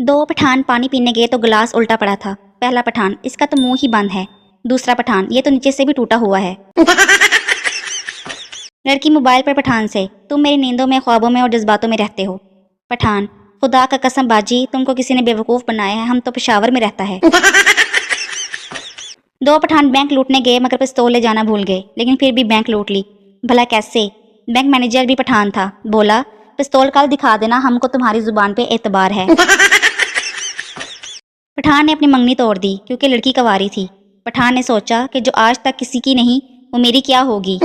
दो पठान पानी पीने गए तो गिलास उल्टा पड़ा था। पहला पठान, इसका तो मुंह ही बंद है। दूसरा पठान, ये तो नीचे से भी टूटा हुआ है। लड़की मोबाइल पर पठान से, तुम मेरी नींदों में, ख्वाबों में और जज्बातों में रहते हो। पठान, खुदा का कसम बाजी, तुमको किसी ने बेवकूफ़ बनाया है, हम तो पेशावर में रहता है। दो पठान बैंक लूटने गए मगर पिस्तौल ले जाना भूल गए, लेकिन फिर भी बैंक लूट ली। भला कैसे? बैंक मैनेजर भी पठान था। बोला, पिस्तौल कल दिखा देना, हमको तुम्हारी जुबान पे एतबार है। पठान ने अपनी मंगनी तोड़ दी क्योंकि लड़की कवारी थी। पठान ने सोचा कि जो आज तक किसी की नहीं वो मेरी क्या होगी।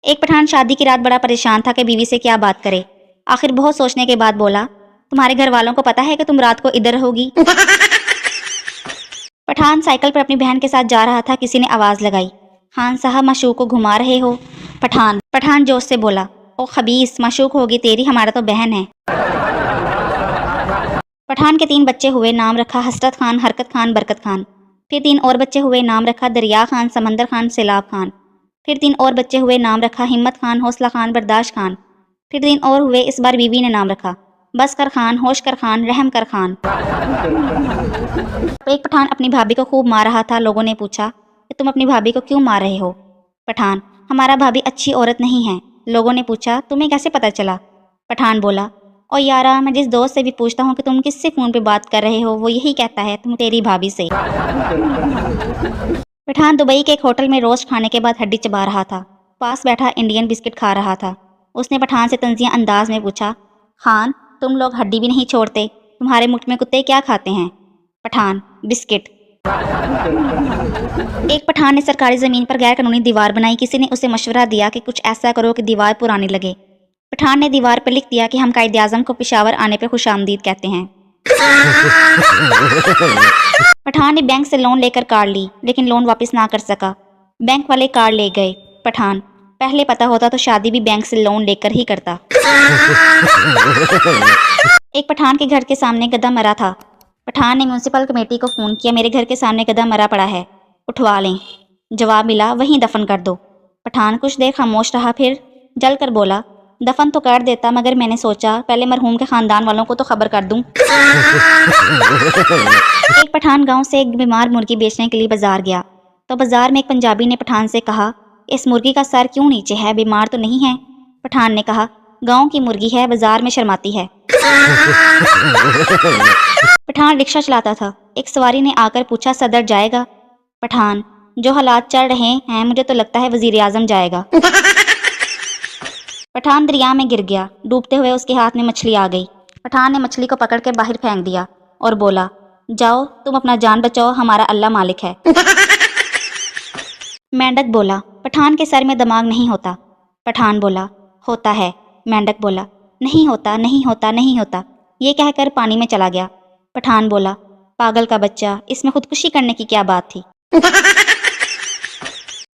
एक पठान शादी की रात बड़ा परेशान था कि बीवी से क्या बात करे। आखिर बहुत सोचने के बाद बोला, तुम्हारे घर वालों को पता है कि तुम रात को इधर रहोगी? पठान साइकिल पर अपनी बहन के साथ जा रहा था, किसी ने आवाज़ लगाई, खान साहब माशूक को घुमा रहे हो? पठान जोश से बोला, ओ खबीस, माशूक होगी तेरी, हमारा तो बहन है। पठान के 3 बच्चे हुए, नाम रखा हसरत खान, हरकत खान, बरकत खान। फिर 3 और बच्चे हुए, नाम रखा दरिया खान, समंदर खान, सैलाब खान। फिर 3 और बच्चे हुए, नाम रखा हिम्मत खान, हौसला खान, बर्दाश्त खान। फिर 3 और हुए, इस बार बीवी ने नाम रखा बस कर खान, होश कर खान, रहम कर खान। एक पठान अपनी भाभी को खूब मार रहा था। लोगों ने पूछा कि तुम अपनी भाभी को क्यों मार रहे हो? पठान, हमारा भाभी अच्छी औरत नहीं है। लोगों ने पूछा, तुम्हें कैसे पता चला? पठान बोला, और यारा, मैं जिस दोस्त से भी पूछता हूँ कि तुम किससे फ़ोन पे बात कर रहे हो, वो यही कहता है तुम तेरी भाभी से। पठान दुबई के एक होटल में रोस्ट खाने के बाद हड्डी चबा रहा था। पास बैठा इंडियन बिस्किट खा रहा था। उसने पठान से तंजिया अंदाज में पूछा, खान, तुम लोग हड्डी भी नहीं छोड़ते, तुम्हारे मुल्क में कुत्ते क्या खाते हैं? पठान, बिस्किट। एक पठान ने सरकारी ज़मीन पर गैर कानूनी दीवार बनाई। किसी ने उसे मशवरा दिया कि कुछ ऐसा करो कि दीवार पुरानी लगे। पठान ने दीवार पर लिख दिया कि हम कायदे आज़म को पेशावर आने पर खुशामदीद कहते हैं। पठान ने बैंक से लोन लेकर कार ली, लेकिन लोन वापस ना कर सका। बैंक वाले कार ले गए। पठान, पहले पता होता तो शादी भी बैंक से लोन लेकर ही करता। एक पठान के घर के सामने गधा मरा था। पठान ने म्यूनसिपल कमेटी को फ़ोन किया, मेरे घर के सामने गधा मरा पड़ा है, उठवा लें। जवाब मिला, वहीं दफन कर दो। पठान कुछ देर खामोश रहा, फिर जल कर बोला, दफन तो कर देता, मगर मैंने सोचा पहले मरहूम के ख़ानदान वालों को तो खबर कर दूं। एक पठान गांव से एक बीमार मुर्गी बेचने के लिए बाजार गया, तो बाजार में एक पंजाबी ने पठान से कहा, इस मुर्गी का सर क्यों नीचे है, बीमार तो नहीं है? पठान ने कहा, गांव की मुर्गी है, बाजार में शर्माती है। पठान रिक्शा चलाता था। एक सवारी ने आकर पूछा, सदर जाएगा? पठान, जो हालात चल रहे हैं मुझे तो लगता है वजीर आजम जाएगा। पठान दरिया में गिर गया। डूबते हुए उसके हाथ में मछली आ गई। पठान ने मछली को पकड़ के बाहर फेंक दिया और बोला, जाओ तुम अपना जान बचाओ, हमारा अल्लाह मालिक है। मेंढक बोला, पठान के सर में दिमाग नहीं होता। पठान बोला, होता है। मेंढक बोला, नहीं होता, नहीं होता, नहीं होता। ये कहकर पानी में चला गया। पठान बोला, पागल का बच्चा, इसमें खुदकुशी करने की क्या बात थी?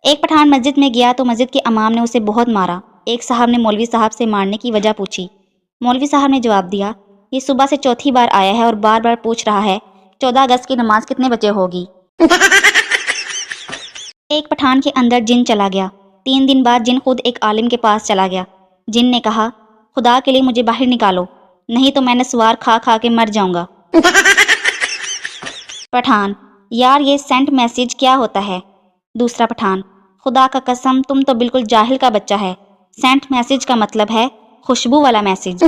एक पठान मस्जिद में गया तो मस्जिद के इमाम ने उसे बहुत मारा। एक साहब ने मौलवी साहब से मारने की वजह पूछी। मौलवी साहब ने जवाब दिया, ये सुबह से चौथी बार आया है और बार बार पूछ रहा है 14 अगस्त की नमाज कितने बजे होगी। एक पठान के अंदर जिन चला गया। 3 दिन बाद जिन खुद एक आलिम के पास चला गया। जिन ने कहा, खुदा के लिए मुझे बाहर निकालो, नहीं तो मैं नस्वार खा खा के मर जाऊंगा। पठान, यार ये सेंट मैसेज क्या होता है? दूसरा पठान, खुदा का कसम तुम तो बिल्कुल जाहिल का बच्चा है। सेंट मैसेज का मतलब है खुशबू वाला मैसेज।